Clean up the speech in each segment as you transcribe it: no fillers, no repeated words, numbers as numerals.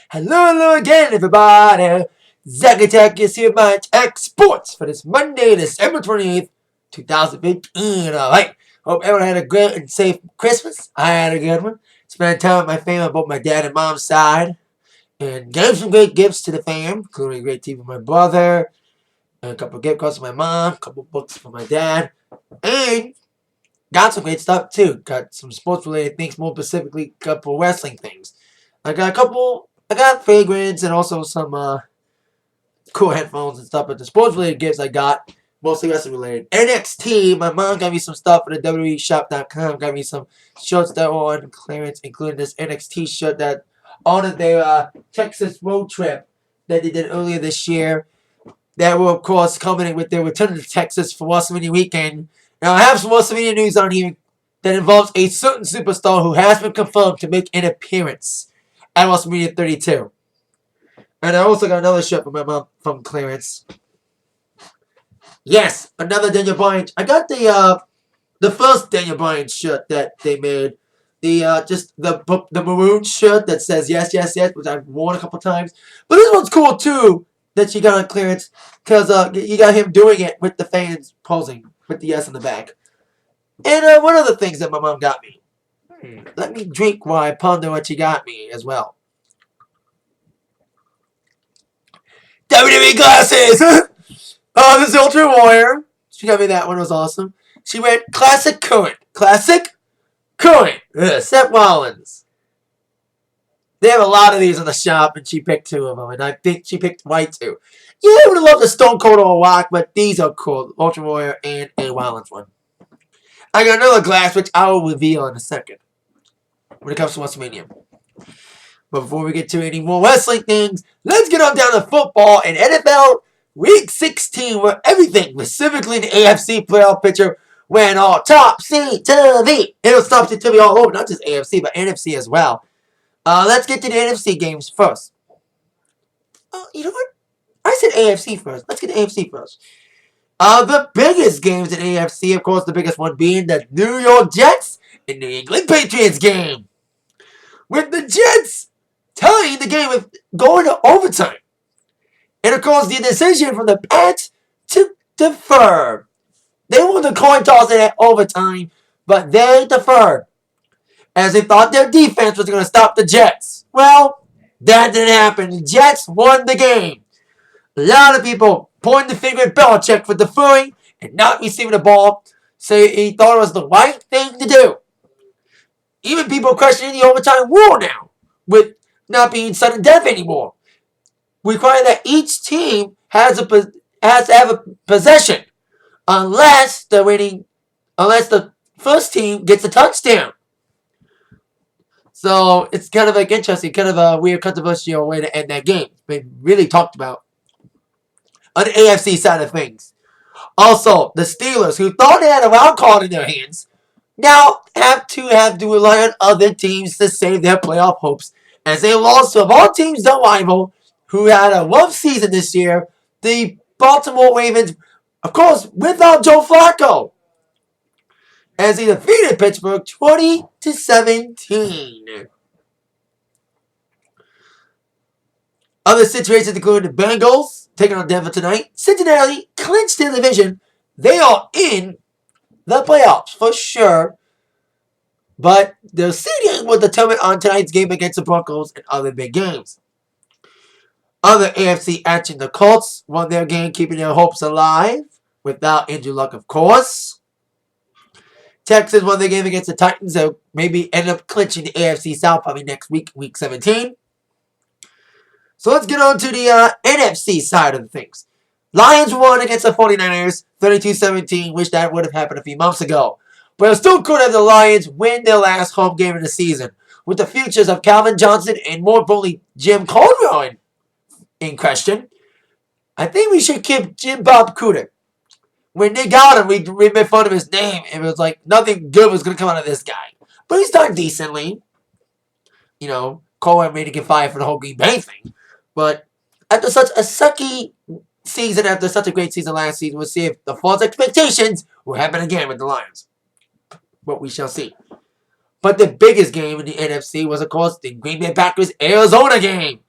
Hello again, everybody. Zach Attack is here by Atak Sportz for this Monday, December 28th, 2015. Alright, hope everyone had a good and safe Christmas. I had a good one. Spent time with my family, both my dad and mom's side, and gave some great gifts to the fam, including a great TV for my brother, and a couple of gift cards for my mom, a couple of books for my dad, and got some great stuff too. Got some sports related things, more specifically, a couple wrestling things. I got fragrance and also some cool headphones and stuff. But the sports related gifts I got, mostly wrestling related. NXT, my mom got me some stuff at the WWEshop.com. Got me some shirts that were on clearance, including this NXT shirt that honored their Texas road trip that they did earlier this year. That will, of course, culminate with their return to Texas for Wrestlemania weekend. Now, I have some Wrestlemania news on here that involves a certain superstar who has been confirmed to make an appearance at Wrestlemania 32. And I also got another shirt from my mom from clearance. Yes, another Daniel Bryan. I got the first Daniel Bryan shirt that they made. The maroon shirt that says yes, yes, yes, which I've worn a couple times. But this one's cool too that she got on clearance because you got him doing it with the fans posing with the yes in the back. And one of the things that my mom got me. Let me drink while I ponder what she got me as well. WWE glasses! This is Ultra Warrior. She got me that one. It was awesome. She went classic current. Classic current. Seth Rollins. They have a lot of these in the shop, and she picked two of them. And I think she picked white too. Yeah, I would have loved a Stone Cold or a Rock, but these are cool. Ultra Warrior and a Rollins one. I got another glass, which I will reveal in a second when it comes to WrestleMania. But before we get to any more wrestling things, let's get on down to football and NFL Week 16, where everything, specifically the AFC playoff picture, went all topsy-turvy. It'll topsy-turvy all over, not just AFC, but NFC as well. Let's get to the NFC games first. You know what? I said AFC first. Let's get to AFC first. The biggest games in AFC, of course, the biggest one being the New York Jets and New England Patriots game. With the Jets tying the game with going to overtime. And of course, the decision from the Pats to defer. They won the coin toss in overtime, but they deferred. As they thought their defense was going to stop the Jets. Well, that didn't happen. The Jets won the game. A lot of people pointing the finger at Belichick for deferring and not receiving the ball, say he thought it was the right thing to do. Even people questioning the overtime rule now, with not being sudden death anymore, requiring that each team has to have a possession, unless the first team gets a touchdown. So it's kind of like interesting, kind of a weird, controversial way to end that game. It's been really talked about on the AFC side of things. Also, the Steelers, who thought they had a wild card in their hands, now have to rely on other teams to save their playoff hopes, as they lost to, of all teams, their rival, who had a rough season this year, the Baltimore Ravens, of course, without Joe Flacco, as he defeated Pittsburgh 20-17. Other situations include the Bengals taking on Denver tonight. Cincinnati clinched their division. They are in the playoffs for sure. But their seeding will determine on tonight's game against the Broncos and other big games. Other AFC action, the Colts won their game, keeping their hopes alive without Andrew Luck, of course. Texans won their game against the Titans, so maybe end up clinching the AFC South probably next week, week 17. So let's get on to the NFC side of things. Lions won against the 49ers, 32-17. Wish that would have happened a few months ago. But it still could have the Lions win their last home game of the season, with the futures of Calvin Johnson and more importantly Jim Conroy in question. I think we should keep Jim Bob Cooter. When they got him, we made fun of his name, and it was like nothing good was going to come out of this guy. But he's done decently. You know, Conroy made him get fired for the whole Green Bay thing. But after such a sucky season, after such a great season last season, we'll see if the false expectations will happen again with the Lions. But we shall see. But the biggest game in the NFC was, of course, the Green Bay Packers-Arizona game.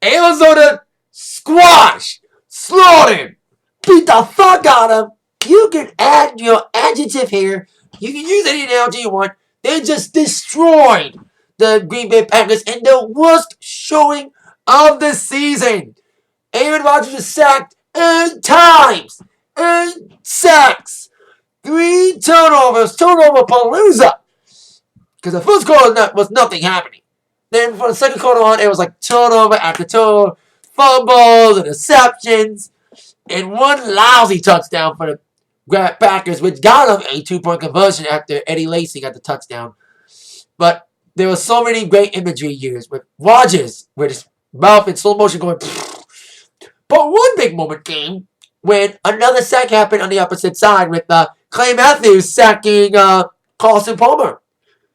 Arizona squash, slaughtered, beat the fuck out of them. You can add your adjective here. You can use any analogy you want. They just destroyed the Green Bay Packers in the worst showing of the season. Aaron Rodgers was sacked 8 times. 8 sacks. 3 turnovers. Turnover palooza. Because the first quarter was nothing happening. Then for the second quarter on, it was like turnover after turnover. Fumbles, interceptions, and one lousy touchdown for the Packers, which got them a 2-point conversion after Eddie Lacy got the touchdown. But there were so many great imagery years with Rodgers with his mouth in slow motion going. But one big moment came when another sack happened on the opposite side with Clay Matthews sacking Carson Palmer.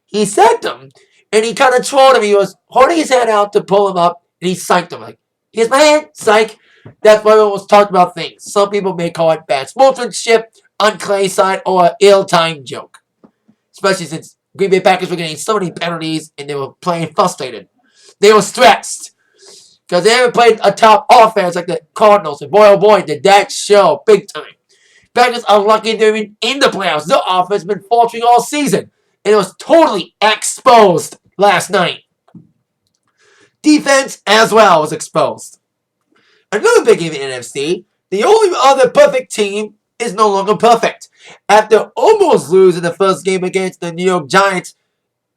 He sacked him, and he kind of trolled him. He was holding his hand out to pull him up, and he psyched him. Like, here's my hand, psych. That's why we always talked about things. Some people may call it bad sportsmanship on Clay's side or an ill-timed joke. Especially since Green Bay Packers were getting so many penalties, and they were playing frustrated. They were stressed. Because they haven't played a top offense like the Cardinals. And boy, oh boy, did that show big time. Packers are lucky they're in the playoffs. Their offense has been faltering all season. And it was totally exposed last night. Defense as well was exposed. Another big game in the NFC. The only other perfect team is no longer perfect. After almost losing the first game against the New York Giants,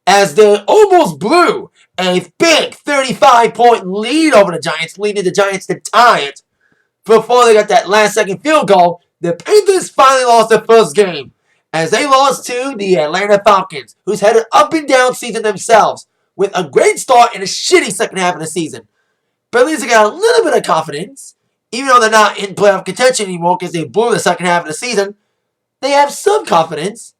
as they almost blew a big 35-point lead over the Giants, leading the Giants to tie it. Before they got that last-second field goal, the Panthers finally lost their first game, as they lost to the Atlanta Falcons, who's had an up-and-down season themselves, with a great start and a shitty second half of the season. But at least they got a little bit of confidence, even though they're not in playoff contention anymore because they blew the second half of the season. They have some confidence,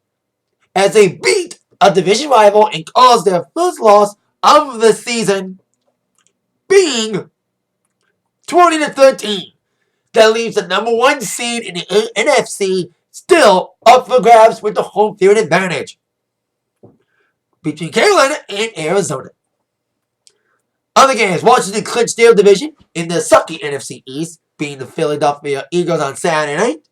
as they beat a division rival and caused their first loss of the season, being 20-13. That leaves the number 1 seed in the NFC still up for grabs with the home field advantage between Carolina and Arizona. Other games: Washington clinched their division in the sucky NFC East, being the Philadelphia Eagles on Saturday night.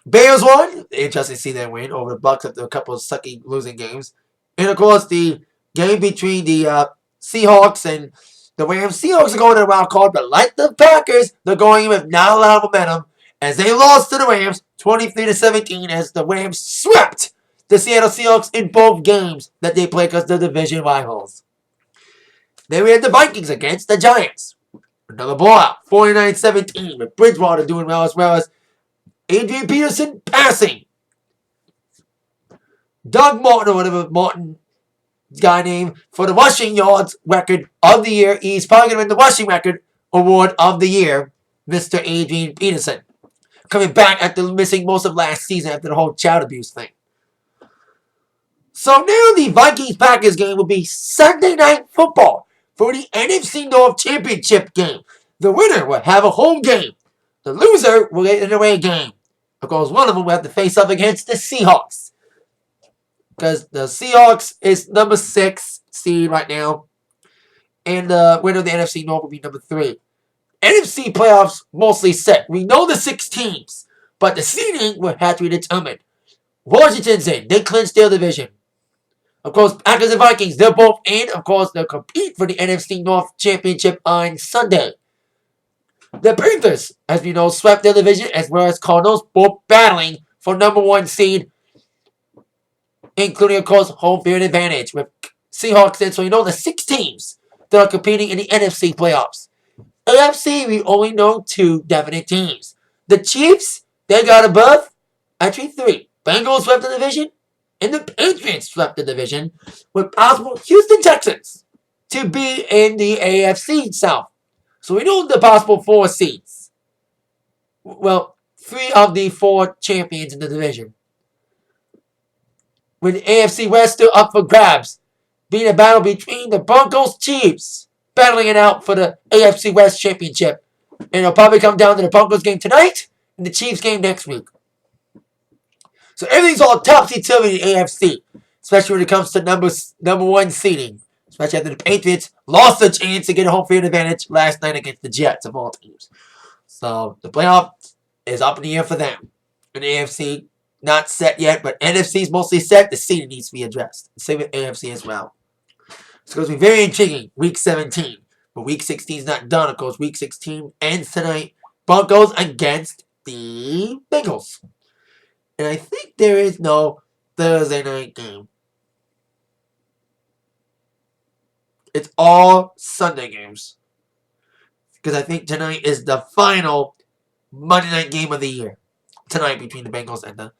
Bears won. Interesting to see them win over the Bucks after a couple of sucky losing games. And of course, the game between the Seahawks and the Rams. Seahawks are going to the wild card, but like the Packers, they're going in with not a lot of momentum as they lost to the Rams 23-17 as the Rams swept the Seattle Seahawks in both games that they played because they're division rivals. Then we had the Vikings against the Giants. Another blowout, 49-17, with Bridgewater doing well as Adrian Peterson passing. Doug Martin, or whatever Martin guy name, for the rushing yards record of the year. He's probably going to win the rushing record award of the year, Mr. Adrian Peterson. Coming back after missing most of last season after the whole child abuse thing. So now the Vikings-Packers game will be Sunday Night Football for the NFC North Championship game. The winner will have a home game. The loser will get an away game. Of course, one of them will have to face up against the Seahawks. Because the Seahawks is number 6 seed right now. And the winner of the NFC North will be number 3. NFC playoffs mostly set. We know the 6 teams. But the seeding will have to be determined. Washington's in. They clinched their division. Of course, Packers and Vikings, they're both in. Of course, they'll compete for the NFC North Championship on Sunday. The Panthers, as we know, swept their division, as well as Cardinals, both battling for number 1 seed, including, of course, home field advantage with Seahawks in. So you know the 6 teams that are competing in the NFC playoffs. AFC, we only know 2 definite teams. The Chiefs, they got a berth. Actually, 3. Bengals swept the division, and the Patriots swept the division, with possible Houston Texans to be in the AFC South. So we know the possible 4 seeds. Well, 3 of the 4 champions in the division. With the AFC West still up for grabs, being a battle between the Broncos Chiefs, battling it out for the AFC West Championship. And it'll probably come down to the Broncos game tonight and the Chiefs game next week. So everything's all topsy-turvy in the AFC, especially when it comes to number 1 seeding. especially after the Patriots lost the chance to get a home field advantage last night against the Jets of all teams. So the playoff is up in the air for them. And the AFC, not set yet, but NFC is mostly set. The seeding needs to be addressed. Same with AFC as well. It's going to be very intriguing, Week 17. But Week 16 is not done. Of course, Week 16 ends tonight. Broncos against the Bengals. And I think there is no Thursday night game. It's all Sunday games. Because I think tonight is the final Monday night game of the year. Tonight between the Bengals and the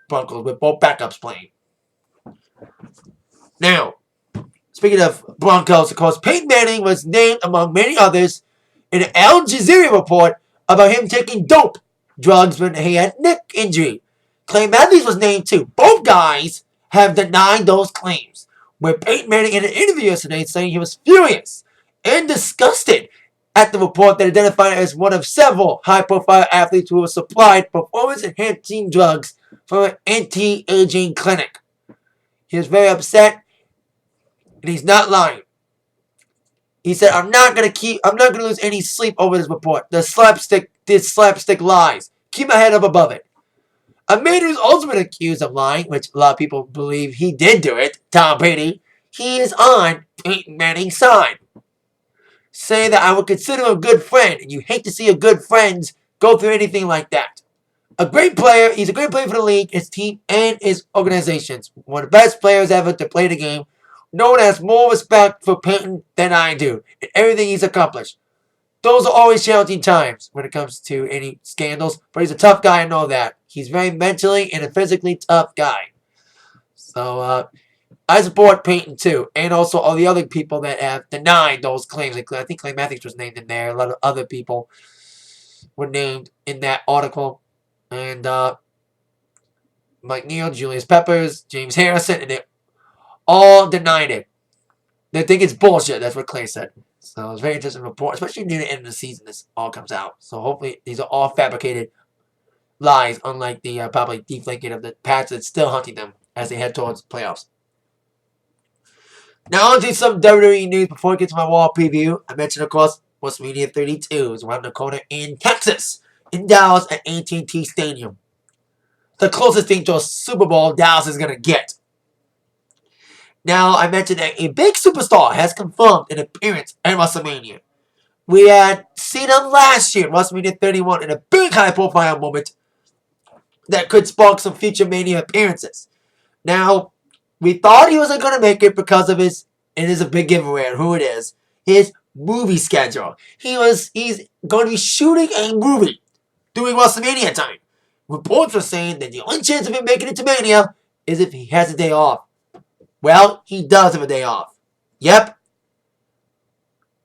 Broncos with both backups playing. Now, speaking of Broncos, of course, Peyton Manning was named among many others in an Al Jazeera report about him taking dope drugs when he had neck injury. Clay Matthews was named too. Both guys have denied those claims. Where Peyton Manning in an interview yesterday saying he was furious and disgusted at the report that identified him as one of several high-profile athletes who were supplied performance-enhancing drugs from an anti-aging clinic. He was very upset, and he's not lying. He said, I'm not gonna lose any sleep over this report. This slapstick lies. Keep my head up above it. A man who's also been accused of lying, which a lot of people believe he did do it, Tom Brady, he is on Peyton Manning's side. Saying that I would consider him a good friend, and you hate to see a good friend go through anything like that. A great player, he's a great player for the league, his team, and his organizations. One of the best players ever to play the game. No one has more respect for Peyton than I do, and everything he's accomplished. Those are always challenging times when it comes to any scandals, but he's a tough guy, I know that. He's very mentally and a physically tough guy. So, I support Peyton too, and also all the other people that have denied those claims. I think Clay Matthews was named in there. A lot of other people were named in that article. And Mike Neal, Julius Peppers, James Harrison, and they all denied it. They think it's bullshit. That's what Clay said. So it's a very interesting report, especially near the end of the season. This all comes out. So hopefully these are all fabricated lies, unlike the probably deflating of the Pats that's still hunting them as they head towards playoffs. Now on to some WWE news before I get to my wall preview. I mentioned, of course, Wrestlemania 32 is around the corner in Texas, in Dallas at AT&T Stadium. The closest thing to a Super Bowl Dallas is going to get. Now, I mentioned that a big superstar has confirmed an appearance at WrestleMania. We had seen him last year at WrestleMania 31 in a big high-profile moment that could spark some future Mania appearances. Now, we thought he wasn't going to make it because of his, and it's a big giveaway on who it is, his movie schedule. He's going to be shooting a movie during WrestleMania time. Reports were saying that the only chance of him making it to Mania is if he has a day off. Well, he does have a day off. Yep.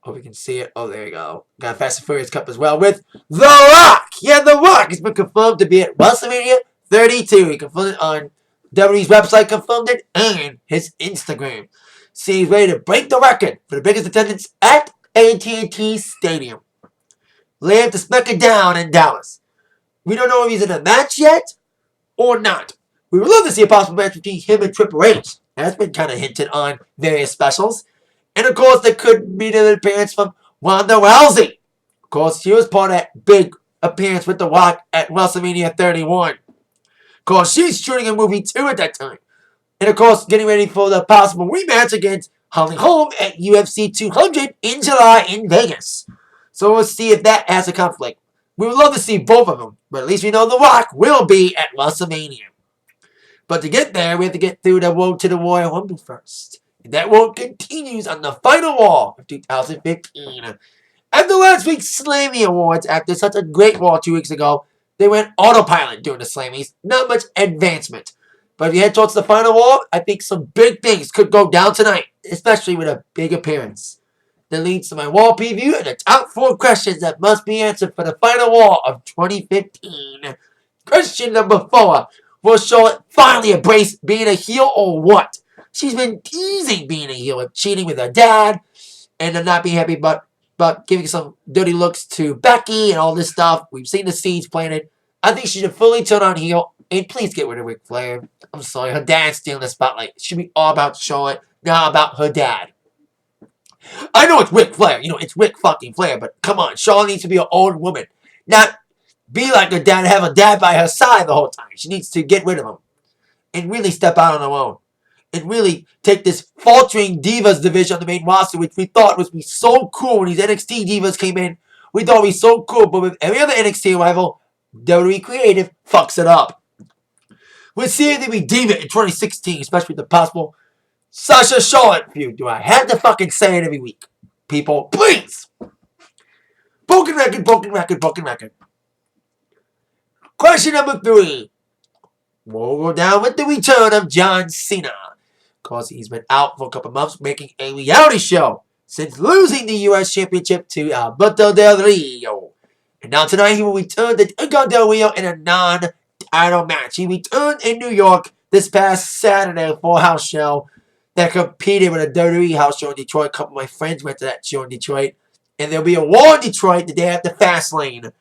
Hope you can see it. Oh, there you go. Got a Fast and Furious Cup as well with The Rock. Yeah, The Rock has been confirmed to be at WrestleMania 32. He confirmed it on WWE's website, confirmed it, and his Instagram. See, he's ready to break the record for the biggest attendance at AT&T Stadium. Live to smack it down in Dallas. We don't know if he's in a match yet or not. We would love to see a possible match between him and Triple H. That's been kind of hinted on various specials. And of course, there could be an appearance from Ronda Rousey. Of course, she was part of that big appearance with The Rock at WrestleMania 31. Of course, she's shooting a movie too at that time. And of course, getting ready for the possible rematch against Holly Holm at UFC 200 in July in Vegas. So we'll see if that has a conflict. We would love to see both of them, but at least we know The Rock will be at WrestleMania. But to get there, we have to get through the Road to the Royal Rumble first. And that road continues on the final wall of 2015. After last week's Slammy Awards, after such a great Raw 2 weeks ago, they went autopilot during the Slammies. Not much advancement. But if you head towards the final wall, I think some big things could go down tonight, especially with a big appearance. That leads to my wall preview and the top 4 questions that must be answered for the final wall of 2015. Question number 4. Will Charlotte finally embrace being a heel or what? She's been teasing being a heel with cheating with her dad and then not being happy about giving some dirty looks to Becky and all this stuff. We've seen the seeds planted. I think she should fully turn on heel and please get rid of Ric Flair. I'm sorry, her dad's stealing the spotlight. It should be all about Charlotte, not about her dad. I know it's Ric Flair. It's Ric fucking Flair. But come on, Charlotte needs to be an old woman. Not be like her dad and have a dad by her side the whole time. She needs to get rid of him. And really step out on her own. And really take this faltering Divas division on the main roster, which we thought was be so cool when these NXT Divas came in. We thought it would be so cool, but with every other NXT rival, WWE Creative fucks it up. We'll see if they redeem it in 2016, especially with the possible Sasha Charlotte feud. Do I have to fucking say it every week? People, please! Broken record, broken record, broken record. Question number 3. We'll go down with the return of John Cena. Because he's been out for a couple months making a reality show since losing the U.S. Championship to Alberto Del Rio. And now tonight he will return to Edgar Del Rio in a non-title match. He returned in New York this past Saturday for a house show that competed with a WWE house show in Detroit. A couple of my friends went to that show in Detroit. And there'll be a War in Detroit the day after Fastlane,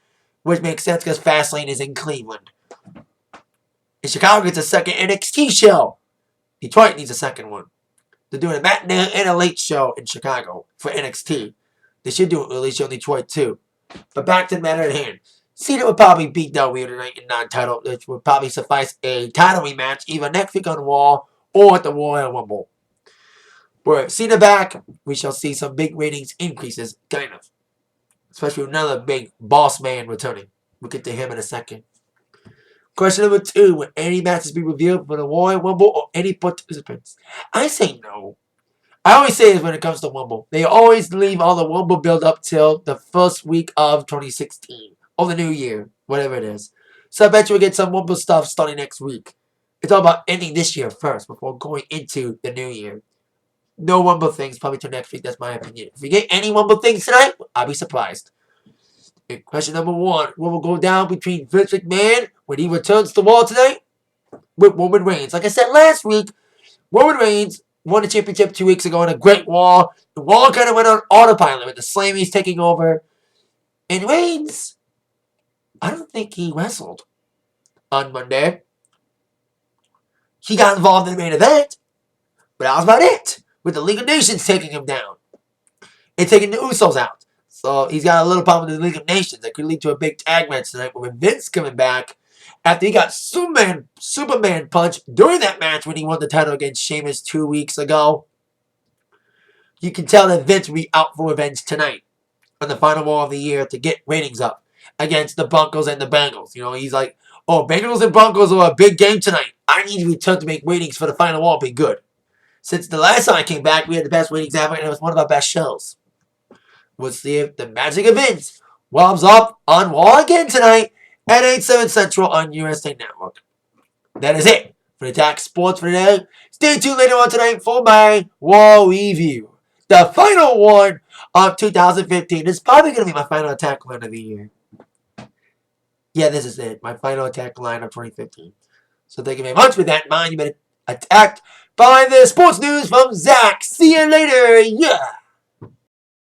which makes sense because Fastlane is in Cleveland. In Chicago, it's a second NXT show. Detroit needs a second one. They're doing a matinee and a late show in Chicago for NXT. They should do an early show in Detroit too. But back to the matter at hand. Cena would probably beat Del Rio tonight in non-title, which would probably suffice a title rematch either next week on Raw or at the Royal Rumble. With Cena back, we shall see some big ratings increases, kind of. Especially with another big boss man returning. We'll get to him in a second. Question number 2. Will any matches be revealed for the Royal Rumble or any participants? I say no. I always say this when it comes to Rumble. They always leave all the Rumble build up till the first week of 2016. Or the new year. Whatever it is. So I bet you we'll get some Rumble stuff starting next week. It's all about ending this year first before going into the new year. No Rumble things probably till next week. That's my opinion. If we get any Rumble things tonight, I'll be surprised. And question number 1. What will go down between Vince McMahon when he returns to Raw tonight with Roman Reigns? Like I said last week, Roman Reigns won the championship 2 weeks ago in a great Raw. The Raw kind of went on autopilot with the Slammies taking over. And Reigns, I don't think he wrestled on Monday. He got involved in the main event, but that was about it. With the League of Nations taking him down and taking the Usos out. So he's got a little problem with the League of Nations that could lead to a big tag match tonight. But with Vince coming back after he got Superman punched during that match when he won the title against Sheamus 2 weeks ago, you can tell that Vince will be out for revenge tonight on the final Raw of the year to get ratings up against the Broncos and the Bengals. He's like, oh, Bengals and Broncos are a big game tonight. I need to return to make ratings for the final Raw be good. Since the last time I came back, we had the best ratings ever, and it was one of our best shows. We'll see if the magic of Vince warms up on Raw again tonight at 8/7 Central on USA Network. That is it for the Atak Sportz for today. Stay tuned later on tonight for my Raw review. The final one of 2015. It's probably going to be my final Attack line of the year. Yeah, this is it. My final Attack line of 2015. So thank you very much. With that in mind, you've been attacked by the sports news from Zach. See you later. Yeah.